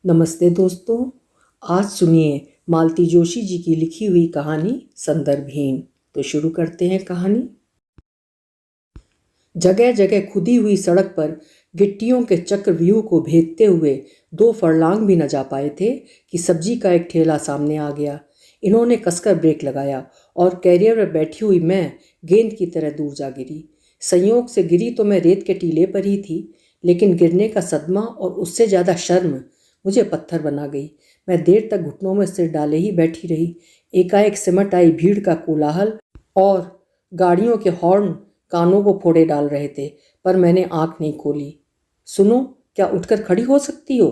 नमस्ते दोस्तों। आज सुनिए मालती जोशी जी की लिखी हुई कहानी संदर्भहीन। तो शुरू करते हैं कहानी। जगह जगह खुदी हुई सड़क पर गिट्टियों के चक्रव्यूह को भेदते हुए 2 फरलांग भी न जा पाए थे कि सब्जी का एक ठेला सामने आ गया। इन्होंने कसकर ब्रेक लगाया और कैरियर में बैठी हुई मैं गेंद की तरह दूर जा गिरी। संयोग से गिरी तो मैं रेत के टीले पर ही थी, लेकिन गिरने का सदमा और उससे ज़्यादा शर्म मुझे पत्थर बना गई। मैं देर तक घुटनों में सिर डाले ही बैठी रही। एकाएक सिमट आई भीड़ का कोलाहल और गाड़ियों के हॉर्न कानों को फोड़े डाल रहे थे, पर मैंने आंख नहीं खोली। सुनो, क्या उठकर खड़ी हो सकती हो?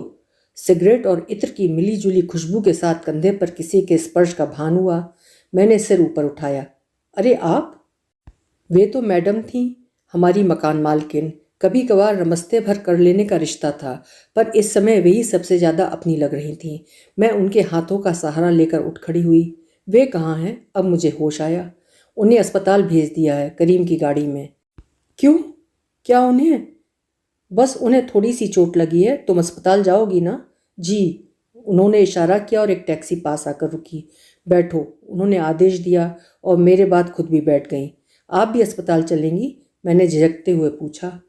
सिगरेट और इत्र की मिलीजुली खुशबू के साथ कंधे पर किसी के स्पर्श का भान हुआ। मैंने सिर ऊपर उठाया। अरे आप! वे तो मैडम थीं, हमारी मकान मालकिन। कभी कभार नमस्ते भर कर लेने का रिश्ता था, पर इस समय वे ही सबसे ज़्यादा अपनी लग रही थीं। मैं उनके हाथों का सहारा लेकर उठ खड़ी हुई। वे कहाँ हैं? अब मुझे होश आया। उन्हें अस्पताल भेज दिया है, करीम की गाड़ी में। क्यों? क्या उन्हें? बस उन्हें थोड़ी सी चोट लगी है। तुम अस्पताल जाओगी ना? जी। उन्होंने इशारा किया और एक टैक्सी पास आकर रुकी। बैठो, उन्होंने आदेश दिया और मेरे बाद खुद भी बैठ गईं। आप भी अस्पताल चलेंगी? मैंने झिझकते हुए पूछा।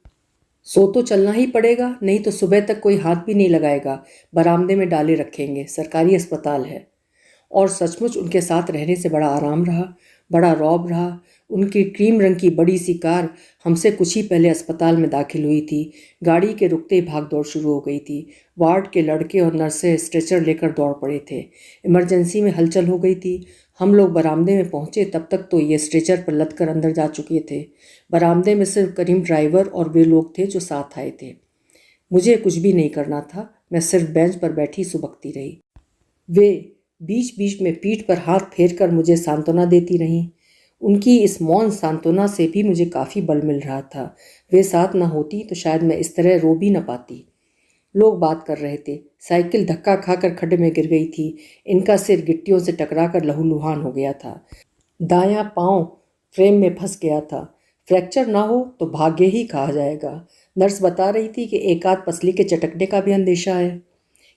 सो तो चलना ही पड़ेगा, नहीं तो सुबह तक कोई हाथ भी नहीं लगाएगा। बरामदे में डाले रखेंगे, सरकारी अस्पताल है। और सचमुच उनके साथ रहने से बड़ा आराम रहा, बड़ा रौब रहा। उनकी क्रीम रंग की बड़ी सी कार हमसे कुछ ही पहले अस्पताल में दाखिल हुई थी। गाड़ी के रुकते ही भाग दौड़ शुरू हो गई थी। वार्ड के लड़के और नर्सें स्ट्रेचर लेकर दौड़ पड़े थे। इमरजेंसी में हलचल हो गई थी। हम लोग बरामदे में पहुंचे तब तक तो ये स्ट्रेचर पर लद कर अंदर जा चुके थे। बरामदे में सिर्फ करीम ड्राइवर और वे लोग थे जो साथ आए थे। मुझे कुछ भी नहीं करना था। मैं सिर्फ बेंच पर बैठी सुबकती रही। वे बीच बीच में पीठ पर हाथ फेर कर मुझे सांत्वना देती रहीं। उनकी इस मौन सांत्वना से भी मुझे काफ़ी बल मिल रहा था। वे साथ न होती तो शायद मैं इस तरह रो भी न पाती। लोग बात कर रहे थे। साइकिल धक्का खाकर खड्डे में गिर गई थी। इनका सिर गिट्टियों से टकराकर लहूलुहान हो गया था। दायां पांव फ्रेम में फंस गया था। फ्रैक्चर ना हो तो भाग्य ही कहा जाएगा। नर्स बता रही थी कि एक आध पसली के चटकने का भी अंदेशा है।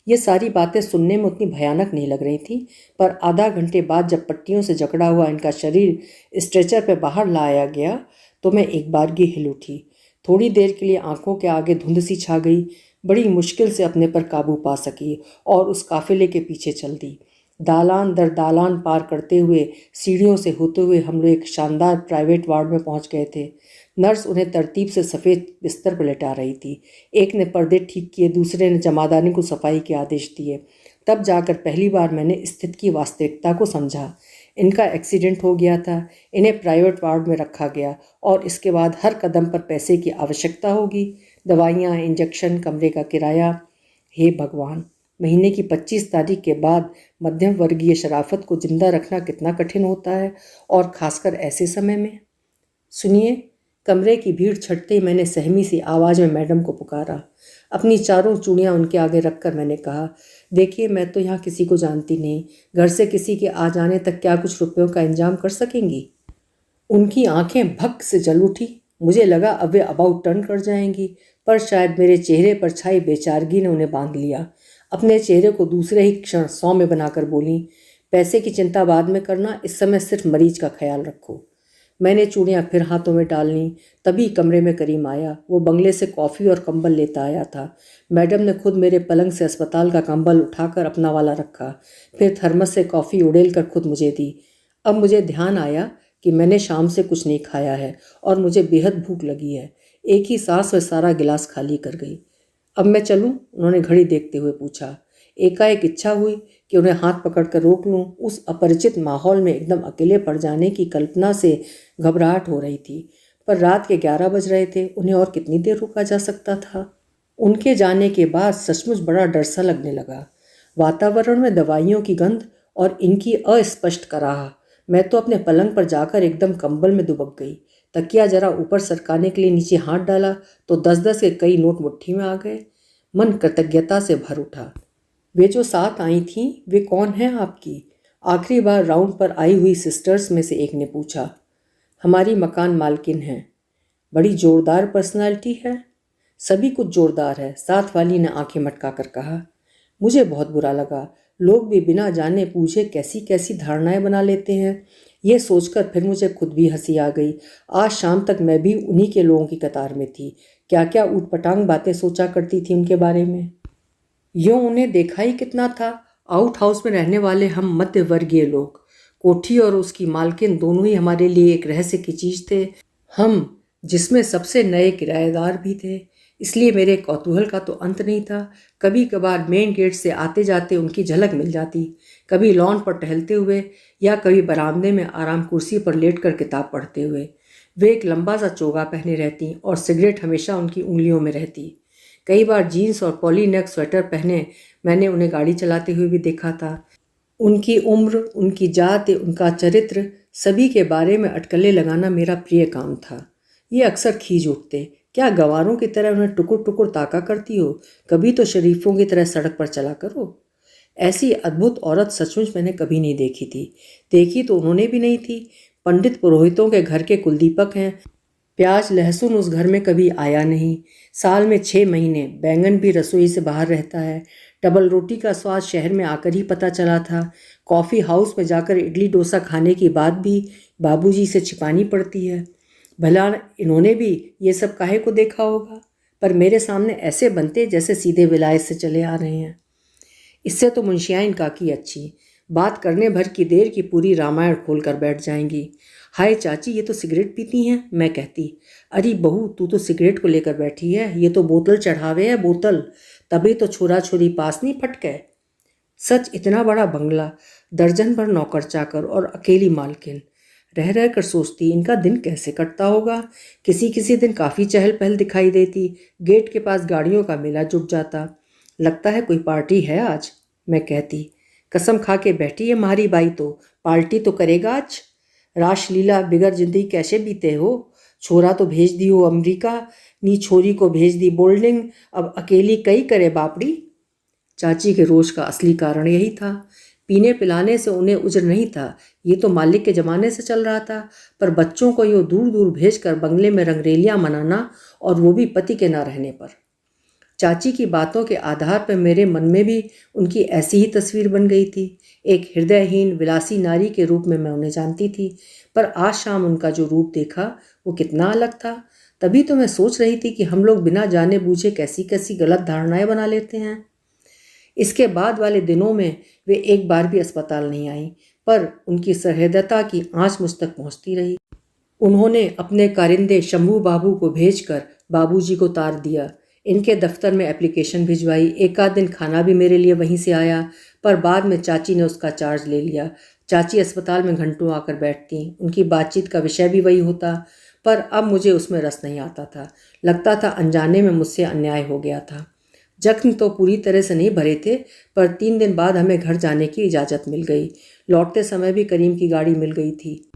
ये सारी बातें सुनने में उतनी भयानक नहीं लग रही थी, पर आधा घंटे बाद जब पट्टियों से जकड़ा हुआ इनका शरीर स्ट्रेचर पर बाहर लाया गया तो मैं एक बारगी हिल उठी। थोड़ी देर के लिए आंखों के आगे धुंध सी छा गई। बड़ी मुश्किल से अपने पर काबू पा सकी और उस काफिले के पीछे चल दी। दालान दर दालान पार करते हुए सीढ़ियों से होते हुए हम लोग एक शानदार प्राइवेट वार्ड में पहुंच गए थे। नर्स उन्हें तरतीब से सफ़ेद बिस्तर पर लेटा रही थी। एक ने पर्दे ठीक किए, दूसरे ने जमादानी को सफाई के आदेश दिए। तब जाकर पहली बार मैंने स्थिति की वास्तविकता को समझा। इनका एक्सीडेंट हो गया था। इन्हें प्राइवेट वार्ड में रखा गया और इसके बाद हर कदम पर पैसे की आवश्यकता होगी। दवाइयाँ, इंजेक्शन, कमरे का किराया। हे भगवान! महीने की 25 तारीख के बाद मध्यम वर्गीय शराफत को जिंदा रखना कितना कठिन होता है, और खासकर ऐसे समय में। सुनिए। कमरे की भीड़ छटते ही मैंने सहमी सी आवाज़ में मैडम को पुकारा। अपनी चारों चूड़ियाँ उनके आगे रखकर मैंने कहा, देखिए, मैं तो यहाँ किसी को जानती नहीं। घर से किसी के आ जाने तक क्या कुछ रुपयों का इंतजाम कर सकेंगी? उनकी आंखें भक से जल उठी। मुझे लगा अब वे अबाउट टर्न कर जाएंगी, पर शायद मेरे चेहरे पर छाई बेचारगी ने उन्हें बांध लिया। अपने चेहरे को दूसरे ही क्षण सौम्य बनाकर बोली, पैसे की चिंता बाद में करना, इस समय सिर्फ मरीज का ख्याल रखो। मैंने चूड़ियाँ फिर हाथों में डाल लीं। तभी कमरे में करीम आया। वो बंगले से कॉफ़ी और कंबल लेता आया था। मैडम ने खुद मेरे पलंग से अस्पताल का कंबल उठाकर अपना वाला रखा, फिर थर्मस से कॉफ़ी उड़ेल कर खुद मुझे दी। अब मुझे ध्यान आया कि मैंने शाम से कुछ नहीं खाया है और मुझे बेहद भूख लगी है। एक ही सांस में सारा गिलास खाली कर गई। अब मैं चलूं? उन्होंने घड़ी देखते हुए पूछा। एकाएक इच्छा हुई कि उन्हें हाथ पकड़कर रोक लूं। उस अपरिचित माहौल में एकदम अकेले पड़ जाने की कल्पना से घबराहट हो रही थी, पर रात के 11 बज रहे थे। उन्हें और कितनी देर रुका जा सकता था? उनके जाने के बाद सचमुच बड़ा डर सा लगने लगा। वातावरण में दवाइयों की गंध और इनकी अस्पष्ट कराह। मैं तो अपने पलंग पर जाकर एकदम कंबल में दुबक गई। तकिया जरा ऊपर सरकाने के लिए नीचे हाथ डाला तो 10-10 के कई नोट मुट्ठी में आ गए। मन कृतज्ञता से भर उठा। वे जो साथ आई थीं, वे कौन हैं आपकी? आखिरी बार राउंड पर आई हुई सिस्टर्स में से एक ने पूछा। हमारी मकान मालकिन हैं। बड़ी जोरदार पर्सनालिटी है। सभी कुछ जोरदार है, साथ वाली ने आंखें मटका कर कहा। मुझे बहुत बुरा लगा। लोग भी बिना जाने पूछे कैसी कैसी धारणाएं बना लेते हैं। ये सोचकर फिर मुझे खुद भी हंसी आ गई। आज शाम तक मैं भी उन्हीं के लोगों की कतार में थी। क्या क्या ऊटपटांग बातें सोचा करती थी उनके बारे में। यूं उन्हें देखा ही कितना था। आउट हाउस में रहने वाले हम मध्य वर्गीय लोग। कोठी और उसकी मालकिन दोनों ही हमारे लिए एक रहस्य की चीज थे। हम जिसमें सबसे नए किराएदार भी थे। इसलिए मेरे कौतूहल का तो अंत नहीं था। कभी कभार मेन गेट से आते जाते उनकी झलक मिल जाती। कभी लॉन पर टहलते हुए या कभी बरामदे में आराम कुर्सी पर लेटकर किताब पढ़ते हुए। वे एक लंबा सा चोगा पहने रहती और सिगरेट हमेशा उनकी उंगलियों में रहती। कई बार जीन्स और पॉलीनेक स्वेटर पहने मैंने उन्हें गाड़ी चलाते हुए भी देखा था। उनकी उम्र, उनकी जाति, उनका चरित्र, सभी के बारे में अटकलें लगाना मेरा प्रिय काम था। ये अक्सर खींच उठते। क्या गंवारों की तरह उन्हें टुकुर टुकुर ताका करती हो? कभी तो शरीफों की तरह सड़क पर चला करो। ऐसी अद्भुत औरत सचमुच मैंने कभी नहीं देखी थी। देखी तो उन्होंने भी नहीं थी। पंडित पुरोहितों के घर के कुलदीपक हैं। प्याज लहसुन उस घर में कभी आया नहीं। साल में 6 महीने बैंगन भी रसोई से बाहर रहता है। डबल रोटी का स्वाद शहर में आकर ही पता चला था। कॉफ़ी हाउस में जाकर इडली डोसा खाने की बात भी बाबूजी से छिपानी पड़ती है। भला इन्होंने भी ये सब काहे को देखा होगा, पर मेरे सामने ऐसे बनते जैसे सीधे विलायत से चले आ रहे हैं। इससे तो मुंशियाइन काकी अच्छी, बात करने भर की देर की पूरी रामायण खोल कर बैठ जाएंगी। हाय चाची, ये तो सिगरेट पीती हैं, मैं कहती। अरे बहू, तू तो सिगरेट को लेकर बैठी है, ये तो बोतल चढ़ावे है, बोतल। तभी तो छोरा छोरी पास नहीं फटके। सच, इतना बड़ा बंगला, दर्जन भर नौकर चाकर और अकेली मालकिन। रह रह कर सोचती इनका दिन कैसे कटता होगा। किसी किसी दिन काफ़ी चहल पहल दिखाई देती। गेट के पास गाड़ियों का मेला जुट जाता। लगता है कोई पार्टी है आज, मैं कहती। कसम खा के बैठी है मारी बाई, तो पार्टी तो करेगा आज। रासलीला बिगर जिंदगी कैसे बीते हो। छोरा तो भेज दी हो अमेरिका, नी छोरी को भेज दी बोल्डिंग, अब अकेली कई करे बापड़ी। चाची के रोष का असली कारण यही था। पीने पिलाने से उन्हें उज्र नहीं था, ये तो मालिक के ज़माने से चल रहा था। पर बच्चों को यूँ दूर दूर भेजकर बंगले में रंगरेलियाँ मनाना, और वो भी पति के ना रहने पर। चाची की बातों के आधार पर मेरे मन में भी उनकी ऐसी ही तस्वीर बन गई थी। एक हृदयहीन विलासी नारी के रूप में मैं उन्हें जानती थी, पर आज शाम उनका जो रूप देखा वो कितना अलग था। तभी तो मैं सोच रही थी कि हम लोग बिना जाने बूझे कैसी कैसी गलत धारणाएं बना लेते हैं। इसके बाद वाले दिनों में वे एक बार भी अस्पताल नहीं आई, पर उनकी सहृदयता की आंच मुझ तक पहुंचती रही। उन्होंने अपने कारिंदे शंभू बाबू को भेजकर बाबूजी को तार दिया। इनके दफ्तर में एप्लीकेशन भिजवाई। एक आध दिन खाना भी मेरे लिए वहीं से आया, पर बाद में चाची ने उसका चार्ज ले लिया। चाची अस्पताल में घंटों आकर बैठती, उनकी बातचीत का विषय भी वही होता, पर अब मुझे उसमें रस नहीं आता था। लगता था अनजाने में मुझसे अन्याय हो गया था। जख्म तो पूरी तरह से नहीं भरे थे, पर 3 दिन बाद हमें घर जाने की इजाज़त मिल गई। लौटते समय भी करीम की गाड़ी मिल गई थी।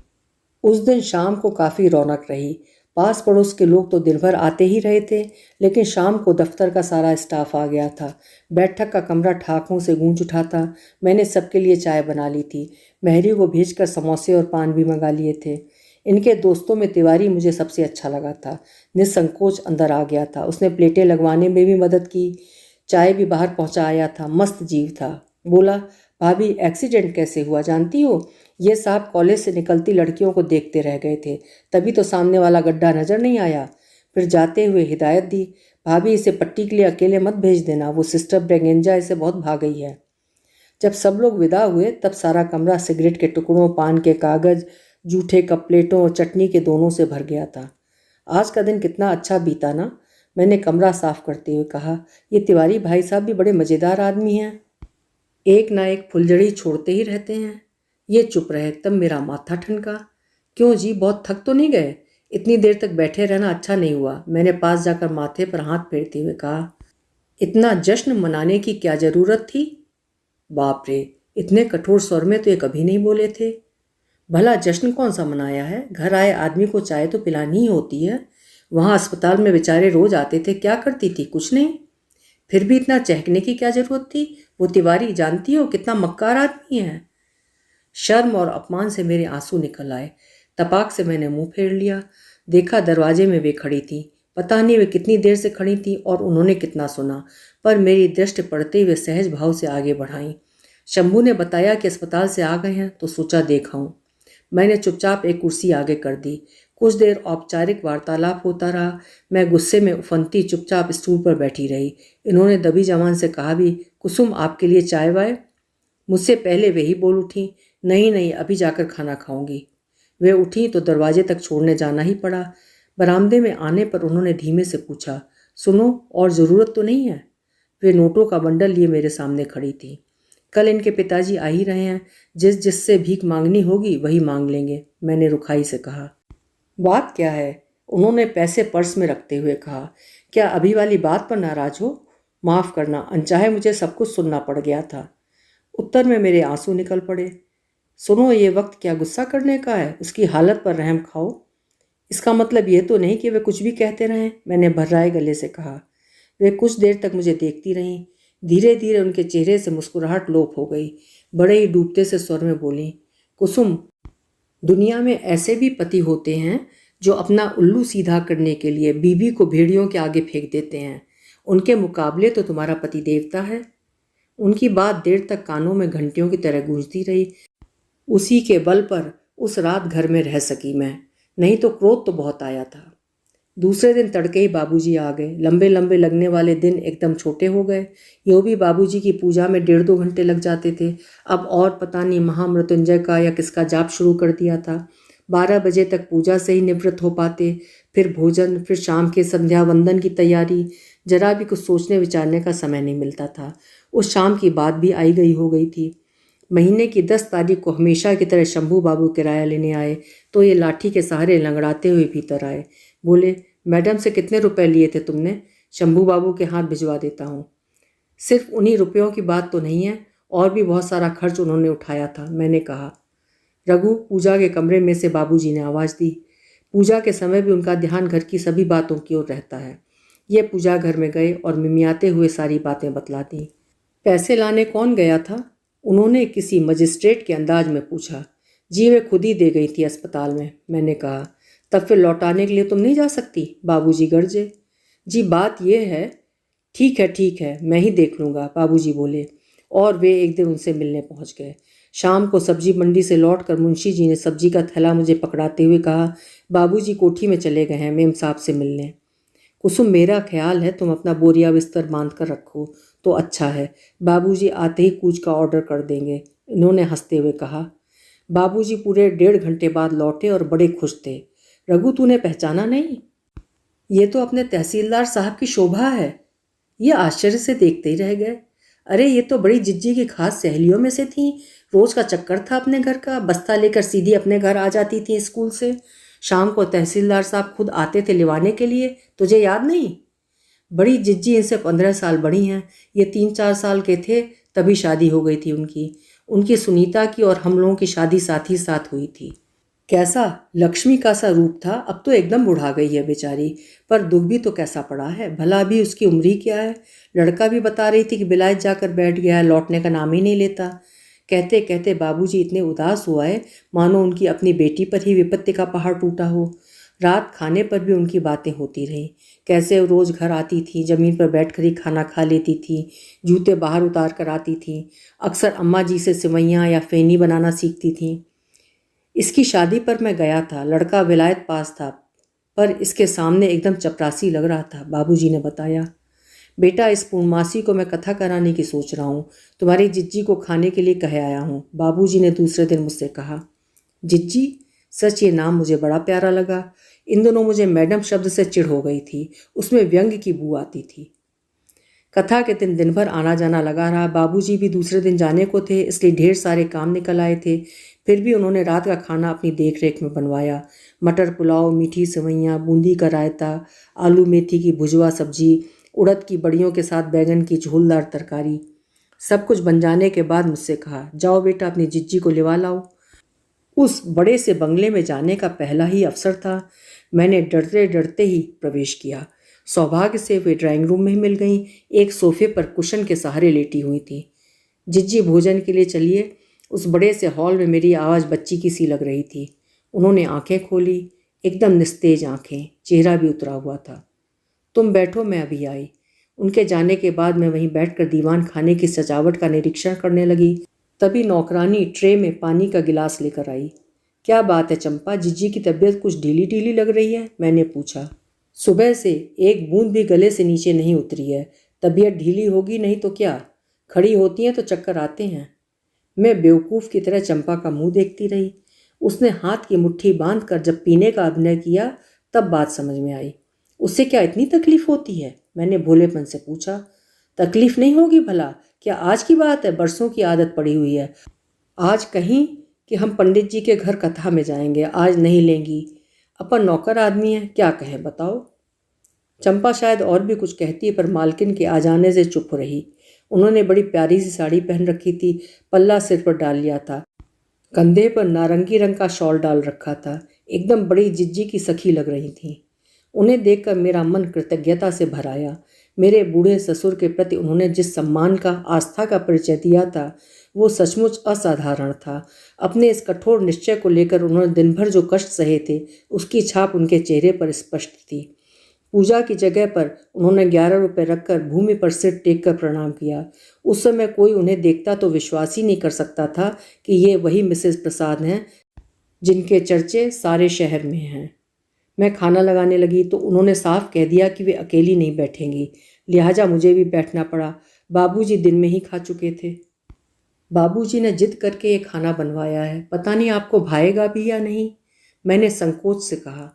उस दिन शाम को काफ़ी रौनक रही। पास पड़ोस के लोग तो दिन भर आते ही रहे थे, लेकिन शाम को दफ्तर का सारा स्टाफ आ गया था। बैठक का कमरा ठाकों से गूंज उठा था। मैंने सबके लिए चाय बना ली थी। महरी को भेजकर समोसे और पान भी मंगा लिए थे। इनके दोस्तों में तिवारी मुझे सबसे अच्छा लगा था। निसंकोच अंदर आ गया था। उसने प्लेटें लगवाने में भी मदद की। चाय भी बाहर पहुंचा आया था। मस्त जीव था। बोला, भाभी एक्सीडेंट कैसे हुआ जानती हो? ये साहब कॉलेज से निकलती लड़कियों को देखते रह गए थे, तभी तो सामने वाला गड्ढा नज़र नहीं आया। फिर जाते हुए हिदायत दी, भाभी इसे पट्टी के लिए अकेले मत भेज देना, वो सिस्टर ब्रेगेंजा इसे बहुत भा गई है। जब सब लोग विदा हुए तब सारा कमरा सिगरेट के टुकड़ों, पान के कागज़, जूठे कप प्लेटों और चटनी के दोनों से भर गया था। आज का दिन कितना अच्छा बीता ना, मैंने कमरा साफ करते हुए कहा। ये तिवारी भाई साहब भी बड़े मज़ेदार आदमी हैं, एक ना एक फुलझड़ी छोड़ते ही रहते हैं। ये चुप रहे तब मेरा माथा ठनका। क्यों जी, बहुत थक तो नहीं गए? इतनी देर तक बैठे रहना अच्छा नहीं हुआ, मैंने पास जाकर माथे पर हाथ फेरते हुए कहा। इतना जश्न मनाने की क्या ज़रूरत थी? बाप रे, इतने कठोर स्वर में तो ये कभी नहीं बोले थे। भला जश्न कौन सा मनाया है? घर आए आदमी को चाय तो पिलानी ही होती है। वहाँ अस्पताल में बेचारे रोज आते थे, क्या करती थी? कुछ नहीं। फिर भी इतना चहकने की क्या ज़रूरत थी? वो तिवारी जानती हो कितना मक्कार आदमी है। शर्म और अपमान से मेरे आंसू निकल आए। तपाक से मैंने मुंह फेर लिया। देखा दरवाजे में वे खड़ी थी। पता नहीं वे कितनी देर से खड़ी थी और उन्होंने कितना सुना, पर मेरी दृष्टि पड़ते हुए सहज भाव से आगे बढ़ाई। शंभू ने बताया कि अस्पताल से आ गए हैं, तो सोचा देखाऊं। मैंने चुपचाप एक कुर्सी आगे कर दी। कुछ देर औपचारिक वार्तालाप होता रहा। मैं गुस्से में उफनती चुपचाप स्टूल पर बैठी रही। इन्होंने दबी जबान से कहा भी, कुसुम आपके लिए चाय वाय? मुझसे पहले वे ही बोल उठी, नहीं नहीं, अभी जाकर खाना खाऊंगी। वे उठी तो दरवाजे तक छोड़ने जाना ही पड़ा। बरामदे में आने पर उन्होंने धीमे से पूछा, सुनो, और ज़रूरत तो नहीं है? वे नोटों का बंडल लिए मेरे सामने खड़ी थी। कल इनके पिताजी आ ही रहे हैं, जिससे भीख मांगनी होगी वही मांग लेंगे, मैंने रुखाई से कहा। बात क्या है? उन्होंने पैसे पर्स में रखते हुए कहा। क्या अभी वाली बात पर नाराज हो? माफ़ करना, अनचाहे मुझे सब कुछ सुनना पड़ गया था। उत्तर में मेरे आंसू निकल पड़े। सुनो, ये वक्त क्या गुस्सा करने का है? उसकी हालत पर रहम खाओ। इसका मतलब ये तो नहीं कि वे कुछ भी कहते रहें, मैंने भर्राए गले से कहा। वे कुछ देर तक मुझे देखती रहीं। धीरे धीरे उनके चेहरे से मुस्कुराहट लोप हो गई। बड़े ही डूबते से स्वर में बोली, कुसुम, दुनिया में ऐसे भी पति होते हैं जो अपना उल्लू सीधा करने के लिए बीवी को भेड़ियों के आगे फेंक देते हैं। उनके मुकाबले तो तुम्हारा पति देवता है। उनकी बात देर तक कानों में घंटियों की तरह गूंजती रही। उसी के बल पर उस रात घर में रह सकी मैं, नहीं तो क्रोध तो बहुत आया था। दूसरे दिन तड़के ही बाबूजी आ गए। लंबे लंबे लगने वाले दिन एकदम छोटे हो गए। यूँ भी बाबूजी की पूजा में 1.5-2 घंटे लग जाते थे। अब और पता नहीं महामृत्युंजय का या किसका जाप शुरू कर दिया था। 12 बजे तक पूजा से ही निवृत्त हो पाते। फिर भोजन, फिर शाम के संध्या वंदन की तैयारी। जरा भी कुछ सोचने विचारने का समय नहीं मिलता था। उस शाम की बात भी आई गई हो गई थी। महीने की 10 तारीख को हमेशा की तरह शंभू बाबू किराया लेने आए तो ये लाठी के सहारे लंगड़ाते हुए भीतर आए। बोले, मैडम से कितने रुपए लिए थे तुमने? शंभू बाबू के हाथ भिजवा देता हूँ। सिर्फ उन्हीं रुपयों की बात तो नहीं है, और भी बहुत सारा खर्च उन्होंने उठाया था, मैंने कहा। रघु, पूजा के कमरे में से बाबूजी ने आवाज़ दी। पूजा के समय भी उनका ध्यान घर की सभी बातों की ओर रहता है। ये पूजा घर में गए और मिमियाते हुए सारी बातें बतला दी। पैसे लाने कौन गया था? उन्होंने किसी मजिस्ट्रेट के अंदाज में पूछा। जी, वे खुद ही दे गई थी अस्पताल में, मैंने कहा। तब फिर लौटाने के लिए तुम नहीं जा सकती? बाबूजी गरजे। जी, बात यह है। ठीक है, मैं ही देख लूँगा, बाबूजी बोले। और वे एक दिन उनसे मिलने पहुँच गए। शाम को सब्जी मंडी से लौटकर मुंशी जी ने सब्जी का थैला मुझे पकड़ाते हुए कहा, बाबूजी कोठी में चले गए हैं मेम साहब से मिलने। कुसुम, मेरा ख्याल है तुम अपना बोरिया बिस्तर बांध कर रखो तो अच्छा है। बाबूजी आते ही कूच का ऑर्डर कर देंगे, इन्होंने हंसते हुए कहा। बाबूजी पूरे 1.5 घंटे बाद लौटे और बड़े खुश थे। रघु, तूने पहचाना नहीं? ये तो अपने तहसीलदार साहब की शोभा है। ये आश्चर्य से देखते ही रह गए। अरे, ये तो बड़ी जिज्जी की खास सहेलियों में से थी। रोज का चक्कर था अपने घर का। बस्ता लेकर सीधी अपने घर आ जाती थी स्कूल से। शाम को तहसीलदार साहब खुद आते थे लिवाने के लिए। तुझे याद नहीं? बड़ी जिज्जी इनसे 15 साल बड़ी हैं। ये 3-4 साल के थे तभी शादी हो गई थी उनकी। उनकी सुनीता की और हम लोगों की शादी साथ ही साथ हुई थी। कैसा लक्ष्मी का सा रूप था, अब तो एकदम बुढ़ा गई है बेचारी। पर दुख भी तो कैसा पड़ा है भला। भी उसकी उम्र ही क्या है। लड़का भी बता रही थी कि बिलायत जाकर बैठ गया है, लौटने का नाम ही नहीं लेता। कहते कहते बाबूजी इतने उदास हुआ है मानो उनकी अपनी बेटी पर ही विपत्ति का पहाड़ टूटा हो। रात खाने पर भी उनकी बातें होती रहीं। कैसे वो रोज़ घर आती थी, ज़मीन पर बैठकर ही खाना खा लेती थी, जूते बाहर उतार कर आती थी, अक्सर अम्मा जी से सिवैयाँ या फेनी बनाना सीखती थी। इसकी शादी पर मैं गया था। लड़का विलायत पास था, पर इसके सामने एकदम चपरासी लग रहा था, बाबूजी ने बताया। बेटा, इस पूर्णमासी को मैं कथा कराने की सोच रहा हूँ। तुम्हारी जिज्जी को खाने के लिए कह आया हूँ, बाबूजी ने दूसरे दिन मुझसे कहा। जिज्जी? सच ये नाम मुझे बड़ा प्यारा लगा। इन दिनों मुझे मैडम शब्द से चिढ़ हो गई थी, उसमें व्यंग की बू आती थी। कथा के दिन भर आना जाना लगा रहा। बाबूजी भी दूसरे दिन जाने को थे, इसलिए ढेर सारे काम निकल आए थे। फिर भी उन्होंने रात का खाना अपनी देख रेख में बनवाया। मटर पुलाव, मीठी सेवैयाँ, बूंदी का रायता, आलू मेथी की भुजवा सब्जी, उड़द की बड़ियों के साथ बैगन की झोलदार तरकारी। सब कुछ बन जाने के बाद मुझसे कहा, जाओ बेटा अपनी जिज्जी को लिवा लाओ। उस बड़े से बंगले में जाने का पहला ही अवसर था। मैंने डरते डरते ही प्रवेश किया। सौभाग्य से वे ड्राइंग रूम में ही मिल गईं। एक सोफे पर कुशन के सहारे लेटी हुई थी। जिज्जी, भोजन के लिए चलिए। उस बड़े से हॉल में मेरी आवाज़ बच्ची की सी लग रही थी। उन्होंने आंखें खोली, एकदम निस्तेज आंखें, चेहरा भी उतरा हुआ था। तुम बैठो, मैं अभी आई। उनके जाने के बाद मैं वहीं बैठकर दीवान खाने की सजावट का निरीक्षण करने लगी। तभी नौकरानी ट्रे में पानी का गिलास लेकर आई। क्या बात है चंपा, जीजी की तबीयत कुछ ढीली ढीली लग रही है? मैंने पूछा। सुबह से एक बूंद भी गले से नीचे नहीं उतरी है। तबीयत ढीली होगी नहीं तो क्या, खड़ी होती हैं तो चक्कर आते हैं। मैं बेवकूफ़ की तरह चंपा का मुंह देखती रही। उसने हाथ की मुट्ठी बांध कर जब पीने का अभिनय किया तब बात समझ में आई। उससे क्या इतनी तकलीफ होती है? मैंने भोलेपन से पूछा। तकलीफ नहीं होगी भला, क्या आज की बात है? बरसों की आदत पड़ी हुई है। आज कहीं कि हम पंडित जी के घर कथा में जाएंगे, आज नहीं लेंगी। अपन नौकर आदमी है, क्या कहें बताओ। चंपा शायद और भी कुछ कहती पर मालकिन के आ जाने से चुप रही। उन्होंने बड़ी प्यारी सी साड़ी पहन रखी थी, पल्ला सिर पर डाल लिया था, कंधे पर नारंगी रंग का शॉल डाल रखा था। एकदम बड़ी जिज्जी की सखी लग रही थी। उन्हें देखकर मेरा मन कृतज्ञता से भर आया। मेरे बूढ़े ससुर के प्रति उन्होंने जिस सम्मान का, आस्था का परिचय दिया था वो सचमुच असाधारण था। अपने इस कठोर निश्चय को लेकर उन्होंने दिन भर जो कष्ट सहे थे उसकी छाप उनके चेहरे पर स्पष्ट थी। पूजा की जगह पर उन्होंने 11 रुपये रखकर भूमि पर सिर टेक कर प्रणाम किया। उस समय कोई उन्हें देखता तो विश्वास ही नहीं कर सकता था कि ये वही मिसेस प्रसाद हैं जिनके चर्चे सारे शहर में हैं। मैं खाना लगाने लगी तो उन्होंने साफ कह दिया कि वे अकेली नहीं बैठेंगी, लिहाजा मुझे भी बैठना पड़ा। बाबूजी दिन में ही खा चुके थे। बाबूजी ने जिद करके ये खाना बनवाया है, पता नहीं आपको भाएगा भी या नहीं। मैंने संकोच से कहा।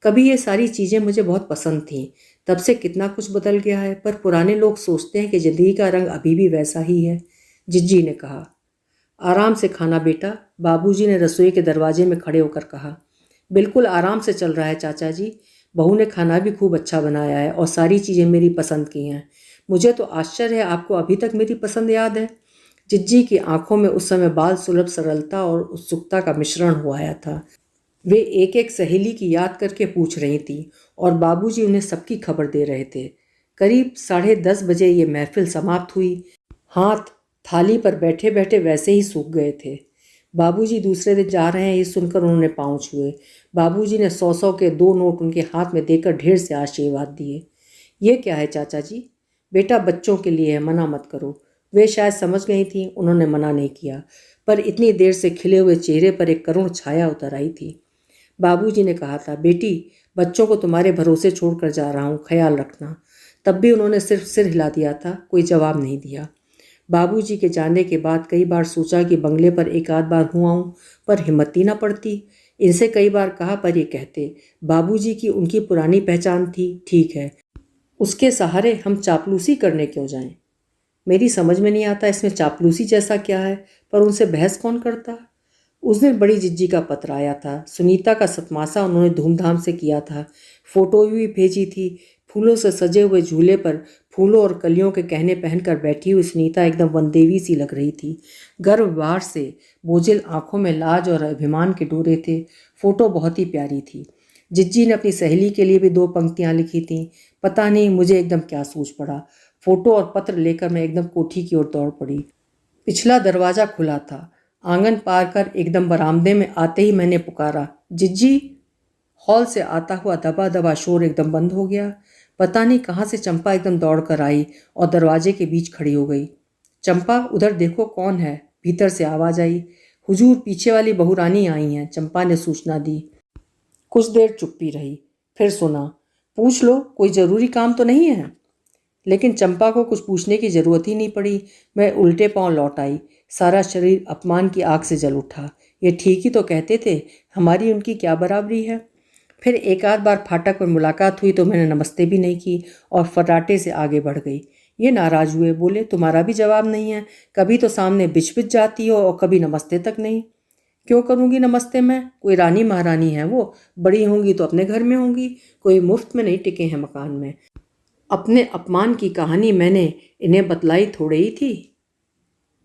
कभी ये सारी चीज़ें मुझे बहुत पसंद थीं, तब से कितना कुछ बदल गया है, पर पुराने लोग सोचते हैं कि ज़िंदगी का रंग अभी भी वैसा ही है। जिज्जी ने कहा। आराम से खाना बेटा, बाबूजी ने रसोई के दरवाजे में खड़े होकर कहा। बिल्कुल आराम से चल रहा है चाचा जी। बहू ने खाना भी खूब अच्छा बनाया है और सारी चीज़ें मेरी पसंद की हैं। मुझे तो आश्चर्य है आपको अभी तक मेरी पसंद याद है। जिज्जी की आंखों में उस समय बाल सुलभ सरलता और उत्सुकता का मिश्रण हुआ आया था। वे एक एक सहेली की याद करके पूछ रही थी और बाबूजी उन्हें सबकी खबर दे रहे थे। करीब 10:30 बजे ये महफिल समाप्त हुई। हाथ थाली पर बैठे बैठे वैसे ही सूख गए थे। बाबूजी दूसरे दिन जा रहे हैं ये सुनकर उन्होंने पाँव छुए। बाबूजी ने 100-100 के 2 नोट उनके हाथ में देकर ढेर से आशीर्वाद दिए। ये क्या है चाचा जी? बेटा बच्चों के लिए है, मना मत करो। वे शायद समझ गई थी, उन्होंने मना नहीं किया, पर इतनी देर से खिले हुए चेहरे पर एक करुण छाया उतर आई थी। बाबूजी ने कहा था, बेटी बच्चों को तुम्हारे भरोसे छोड़कर जा रहा हूँ, ख्याल रखना। तब भी उन्होंने सिर्फ सिर हिला दिया था, कोई जवाब नहीं दिया। बाबूजी के जाने के बाद कई बार सोचा कि बंगले पर एक आध बार हुआ हूँ, पर हिम्मत ही ना पड़ती। इनसे कई बार कहा पर ये कहते, बाबूजी की उनकी पुरानी पहचान थी, ठीक है, उसके सहारे हम चापलूसी करने क्यों जाएं। मेरी समझ में नहीं आता इसमें चापलूसी जैसा क्या है, पर उनसे बहस कौन करता। उस दिन बड़ी जिज्जी का पत्र आया था। सुनीता का सतमासा उन्होंने धूमधाम से किया था। फोटो भी भेजी थी। फूलों से सजे हुए झूले पर फूलों और कलियों के गहने पहनकर बैठी हुई सुनीता एकदम वनदेवी सी लग रही थी। गर्ववार से बोझिल आंखों में लाज और अभिमान के डोरे थे। फोटो बहुत ही प्यारी थी। जिज्जी ने अपनी सहेली के लिए भी 2 पंक्तियां लिखी थीं। पता नहीं मुझे एकदम क्या सूझ पड़ा। फोटो और पत्र लेकर मैं एकदम कोठी की ओर दौड़ पड़ी। पिछला दरवाज़ा खुला था। आंगन पार कर एकदम बरामदे में आते ही मैंने पुकारा, जिज्जी। हॉल से आता हुआ दबा दबा शोर एकदम बंद हो गया। पता नहीं कहाँ से चंपा एकदम दौड़ कर आई और दरवाजे के बीच खड़ी हो गई। चंपा उधर देखो कौन है, भीतर से आवाज़ आई। हुजूर पीछे वाली बहुरानी आई हैं, चंपा ने सूचना दी। कुछ देर चुप्पी रही, फिर सुना, पूछ लो, कोई ज़रूरी काम तो नहीं है। लेकिन चंपा को कुछ पूछने की जरूरत ही नहीं पड़ी। मैं उल्टे पांव लौट आई। सारा शरीर अपमान की आग से जल उठा। ये ठीक ही तो कहते थे, हमारी उनकी क्या बराबरी है। फिर एक आध बार फाटक पर मुलाकात हुई तो मैंने नमस्ते भी नहीं की और फर्राटे से आगे बढ़ गई। ये नाराज हुए, बोले तुम्हारा भी जवाब नहीं है, कभी तो सामने बिच बिच जाती हो और कभी नमस्ते तक नहीं। क्यों करूँगी नमस्ते मैं, कोई रानी महारानी है वो, बड़ी होंगी तो अपने घर में होंगी, कोई मुफ्त में नहीं टिके हैं मकान में। अपने अपमान की कहानी मैंने इन्हें बतलाई थोड़े ही थी।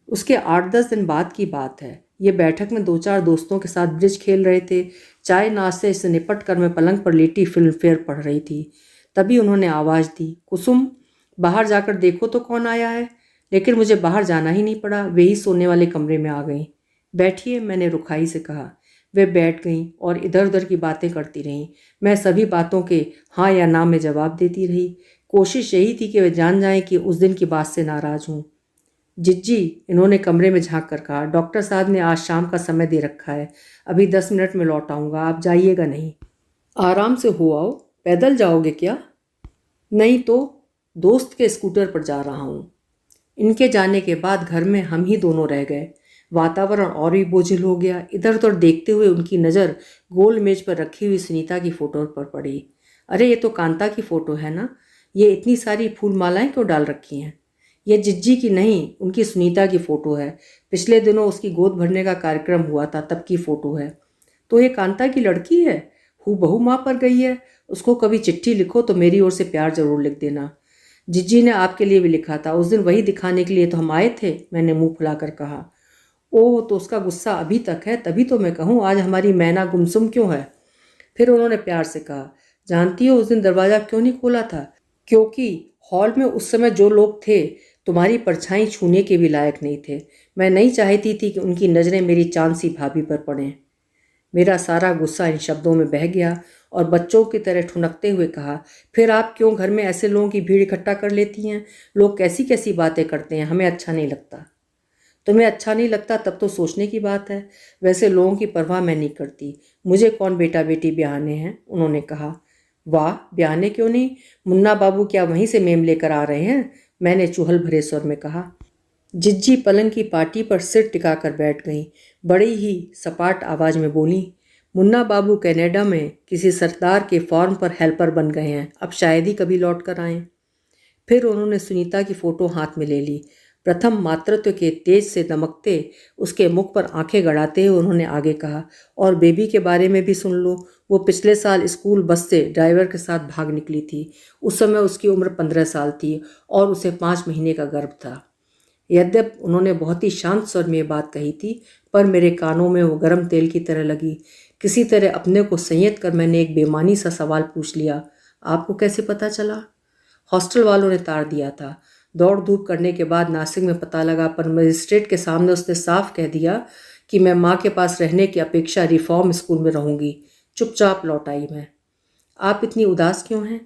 उसके 8-10 दिन बाद की बात है। ये बैठक में 2-4 दोस्तों के साथ ब्रिज खेल रहे थे। चाय नाश्ते से निपट कर मैं पलंग पर लेटी फिल्म फेयर पढ़ रही थी। तभी उन्होंने आवाज़ दी, कुसुम बाहर जाकर देखो तो कौन आया है। लेकिन मुझे बाहर जाना ही नहीं पड़ा, वे ही सोने वाले कमरे में आ गई। बैठिए, मैंने रुखाई से कहा। वे बैठ गईं और इधर उधर की बातें करती रहीं। मैं सभी बातों के हाँ या ना में जवाब देती रही। कोशिश यही थी कि वे जान जाएं कि उस दिन की बात से नाराज़ हूँ। जिज्जी, इन्होंने कमरे में झांक कर कहा, डॉक्टर साहब ने आज शाम का समय दे रखा है। अभी 10 मिनट में लौट आऊँगा, आप जाइएगा नहीं। आराम से हो आओ। पैदल जाओगे क्या? नहीं तो दोस्त के स्कूटर पर जा रहा हूँ। इनके जाने के बाद घर में हम ही दोनों रह गए। वातावरण और भी बोझिल हो गया। इधर उधर देखते हुए उनकी नज़र गोल मेज पर रखी हुई सुनीता की फ़ोटो पर पड़ी। अरे ये तो कांता की फ़ोटो है ना, ये इतनी सारी फूल मालाएं क्यों डाल रखी हैं? ये जिज्जी की नहीं, उनकी सुनीता की फ़ोटो है। पिछले दिनों उसकी गोद भरने का कार्यक्रम हुआ था, तब की फ़ोटो है। तो ये कांता की लड़की है, हूबहू माँ पर गई है। उसको कभी चिट्ठी लिखो तो मेरी ओर से प्यार जरूर लिख देना। जिज्जी ने आपके लिए भी लिखा था, उस दिन वही दिखाने के लिए तो हम आए थे, मैंने मुंह फुलाकर कहा। ओह, तो उसका गुस्सा अभी तक है, तभी तो मैं कहूँ आज हमारी मैना गुमसुम क्यों है। फिर उन्होंने प्यार से कहा, जानती हो उस दिन दरवाज़ा क्यों नहीं खोला था? क्योंकि हॉल में उस समय जो लोग थे तुम्हारी परछाई छूने के भी लायक नहीं थे। मैं नहीं चाहती थी कि उनकी नज़रें मेरी चांद सी भाभी पर पड़ें। मेरा सारा गुस्सा इन शब्दों में बह गया और बच्चों की तरह ठुनकते हुए कहा, फिर आप क्यों घर में ऐसे लोगों की भीड़ इकट्ठा कर लेती हैं? लोग कैसी कैसी बातें करते हैं, हमें अच्छा नहीं लगता। तुम्हें अच्छा नहीं लगता तब तो सोचने की बात है। वैसे लोगों की परवाह मैं नहीं करती। मुझे कौन बेटा बेटी ब्याहने हैं? उन्होंने कहा। वाह, ब्याहने क्यों नहीं? मुन्ना बाबू क्या वहीं से मेम लेकर आ रहे हैं? मैंने चूहल भरे स्वर में कहा। जिज्जी पलंग की पाटी पर सिर टिकाकर बैठ गईं। बड़ी ही सपाट आवाज़ में बोली, मुन्ना बाबू कनाडा में किसी सरदार के फॉर्म पर हेल्पर बन गए हैं, अब शायद ही कभी लौट कर आएँ। फिर उन्होंने सुनीता की फ़ोटो हाथ में ले ली। प्रथम मातृत्व के तेज से दमकते उसके मुख पर आंखें गड़ाते हुए उन्होंने आगे कहा, और बेबी के बारे में भी सुन लो। वो पिछले साल स्कूल बस से ड्राइवर के साथ भाग निकली थी। उस समय उसकी उम्र 15 साल थी और उसे 5 महीने का गर्भ था। यद्यपि उन्होंने बहुत ही शांत स्वर में ये बात कही थी, पर मेरे कानों में वो गर्म तेल की तरह लगी। किसी तरह अपने को संयत कर मैंने एक बेमानी सा सवाल पूछ लिया, आपको कैसे पता चला? हॉस्टल वालों ने तार दिया था। दौड़ धूप करने के बाद नासिक में पता लगा, पर मजिस्ट्रेट के सामने उसने साफ कह दिया कि मैं माँ के पास रहने की अपेक्षा रिफॉर्म स्कूल में रहूंगी। चुपचाप लौट आई मैं। आप इतनी उदास क्यों हैं?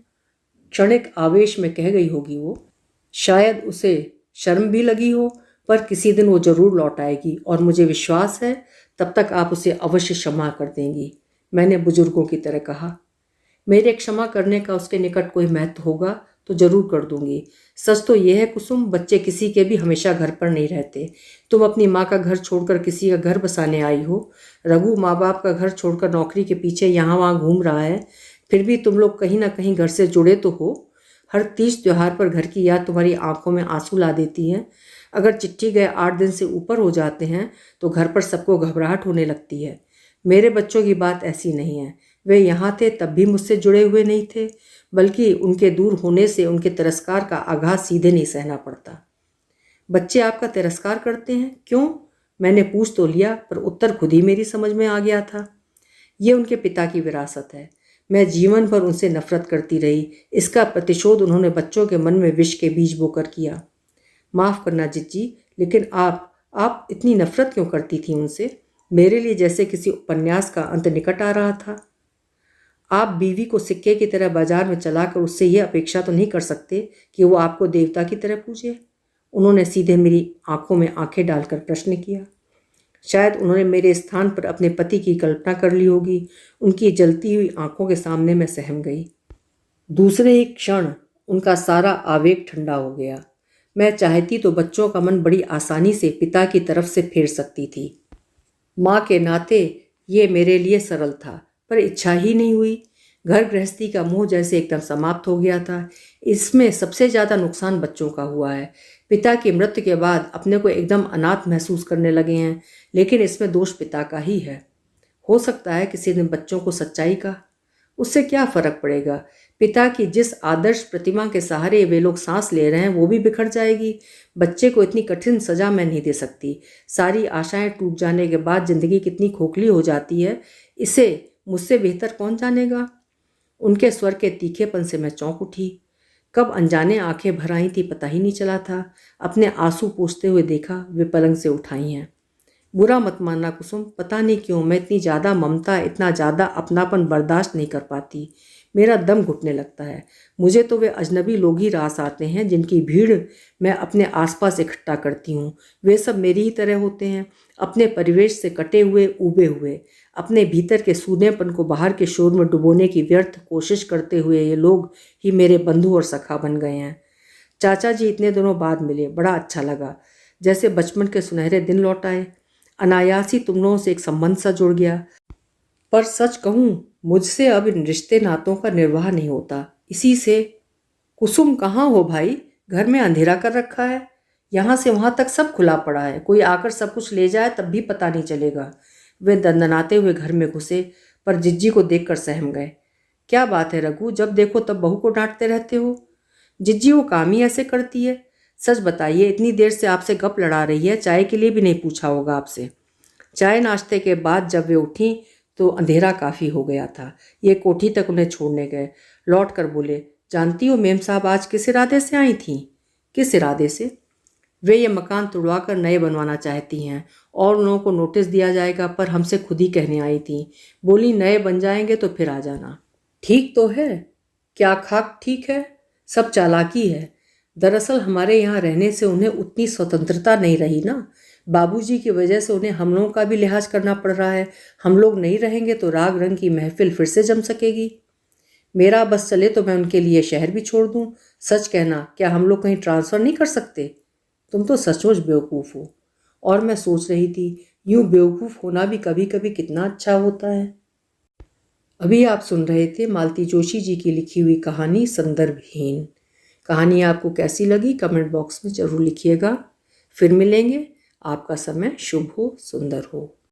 क्षणिक आवेश में कह गई होगी वो। शायद उसे शर्म भी लगी हो, पर किसी दिन वो जरूर लौट आएगी और मुझे विश्वास है तब तक आप उसे अवश्य क्षमा कर देंगी, मैंने बुजुर्गों की तरह कहा। मेरे क्षमा करने का उसके निकट कोई महत्व होगा तो जरूर कर दूंगी। सच तो यह है कुसुम, बच्चे किसी के भी हमेशा घर पर नहीं रहते। तुम अपनी माँ का घर छोड़कर किसी का घर बसाने आई हो। रघु माँ बाप का घर छोड़कर नौकरी के पीछे यहाँ वहाँ घूम रहा है, फिर भी तुम लोग कहीं ना कहीं घर से जुड़े तो हो। हर तीज त्योहार पर घर की याद तुम्हारी आंखों में आंसू ला देती है। अगर चिट्ठी गए 8 दिन से ऊपर हो जाते हैं तो घर पर सबको घबराहट होने लगती है। मेरे बच्चों की बात ऐसी नहीं है। वे यहाँ थे तब भी मुझसे जुड़े हुए नहीं थे, बल्कि उनके दूर होने से उनके तिरस्कार का आघात सीधे नहीं सहना पड़ता। बच्चे आपका तिरस्कार करते हैं, क्यों? मैंने पूछ तो लिया, पर उत्तर खुद ही मेरी समझ में आ गया था। ये उनके पिता की विरासत है। मैं जीवन भर उनसे नफरत करती रही। इसका प्रतिशोध उन्होंने बच्चों के मन में विष के बीज बोकर किया। माफ़ करना जिज्जी, लेकिन आप इतनी नफरत क्यों करती थी उनसे? मेरे लिए जैसे किसी उपन्यास का अंत निकट आ रहा था। आप बीवी को सिक्के की तरह बाजार में चलाकर उससे यह अपेक्षा तो नहीं कर सकते कि वो आपको देवता की तरह पूजे? उन्होंने सीधे मेरी आंखों में आंखें डालकर प्रश्न किया। शायद उन्होंने मेरे स्थान पर अपने पति की कल्पना कर ली होगी। उनकी जलती हुई आंखों के सामने मैं सहम गई। दूसरे ही क्षण उनका सारा आवेग ठंडा हो गया। मैं चाहती तो बच्चों का मन बड़ी आसानी से पिता की तरफ से फेर सकती थी। माँ के नाते ये मेरे लिए सरल था, पर इच्छा ही नहीं हुई। घर गृहस्थी का मोह जैसे एकदम समाप्त हो गया था। इसमें सबसे ज़्यादा नुकसान बच्चों का हुआ है। पिता की मृत्यु के बाद अपने को एकदम अनाथ महसूस करने लगे हैं, लेकिन इसमें दोष पिता का ही है। हो सकता है किसी दिन बच्चों को सच्चाई का, उससे क्या फर्क पड़ेगा? पिता की जिस आदर्श प्रतिमा के सहारे वे लोग सांस ले रहे हैं वो भी बिखर जाएगी। बच्चे को इतनी कठिन सजा मैं नहीं दे सकती। सारी आशाएं टूट जाने के बाद जिंदगी कितनी खोखली हो जाती है, इसे मुझसे बेहतर कौन जानेगा? उनके स्वर के तीखेपन से मैं चौंक उठी। कब अनजाने आंखें भर आई थी पता ही नहीं चला था। अपने आंसू पोंछते हुए देखा वे पलंग से उठाई हैं। बुरा मत मानना कुसुम, पता नहीं क्यों मैं इतनी ज़्यादा ममता, इतना ज़्यादा अपनापन बर्दाश्त नहीं कर पाती। मेरा दम घुटने लगता है। मुझे तो वे अजनबी लोग ही रास आते हैं जिनकी भीड़ मैं अपने आसपास इकट्ठा करती हूँ। वे सब मेरी ही तरह होते हैं, अपने परिवेश से कटे हुए, ऊबे हुए। अपने भीतर के सूनेपन को बाहर के शोर में डुबोने की व्यर्थ कोशिश करते हुए ये लोग ही मेरे बंधु और सखा बन गए हैं। चाचा जी इतने दिनों बाद मिले, बड़ा अच्छा लगा, जैसे बचपन के सुनहरे दिन लौट आए। अनायास ही तुम लोगों से एक संबंध सा जुड़ गया। पर सच कहूँ, मुझसे अब इन रिश्ते नातों का निर्वाह नहीं होता। इसी से कुसुम कहाँ हो भाई? घर में अंधेरा कर रखा है। यहाँ से वहाँ तक सब खुला पड़ा है, कोई आकर सब कुछ ले जाए तब भी पता नहीं चलेगा। वे दंदनाते हुए घर में घुसे, पर जिज्जी को देखकर सहम गए। क्या बात है रघु, जब देखो तब बहू को डांटते रहते हो? जिज्जी वो काम ही ऐसे करती है। सच बताइए, इतनी देर से आपसे गप लड़ा रही है, चाय के लिए भी नहीं पूछा होगा आपसे। चाय नाश्ते के बाद जब वे उठी तो अंधेरा काफ़ी हो गया था। ये कोठी तक उन्हें छोड़ने गए। लौट कर बोले, जानती हो मेम साहब आज किस इरादे से आई थीं? किस इरादे से? वे ये मकान तुड़वा कर नए बनवाना चाहती हैं और उन लोगों को नोटिस दिया जाएगा, पर हमसे खुद ही कहने आई थी। बोली नए बन जाएंगे तो फिर आ जाना। ठीक तो है, क्या खाक ठीक है, सब चालाकी है। दरअसल हमारे यहाँ रहने से उन्हें उतनी स्वतंत्रता नहीं रही ना। बाबूजी की वजह से उन्हें हम लोगों का भी लिहाज करना पड़ रहा है। हम लोग नहीं रहेंगे तो राग रंग की महफिल फिर से जम सकेगी। मेरा बस चले तो मैं उनके लिए शहर भी छोड़ दूं। सच कहना, क्या हम लोग कहीं ट्रांसफ़र नहीं कर सकते? तुम तो सचमुच बेवकूफ़ हो। और मैं सोच रही थी, यूं बेवकूफ़ होना भी कभी कभी कितना अच्छा होता है। अभी आप सुन रहे थे मालती जोशी जी की लिखी हुई कहानी संदर्भहीन। कहानी आपको कैसी लगी कमेंट बॉक्स में ज़रूर लिखिएगा। फिर मिलेंगे। आपका समय शुभ हो, सुंदर हो।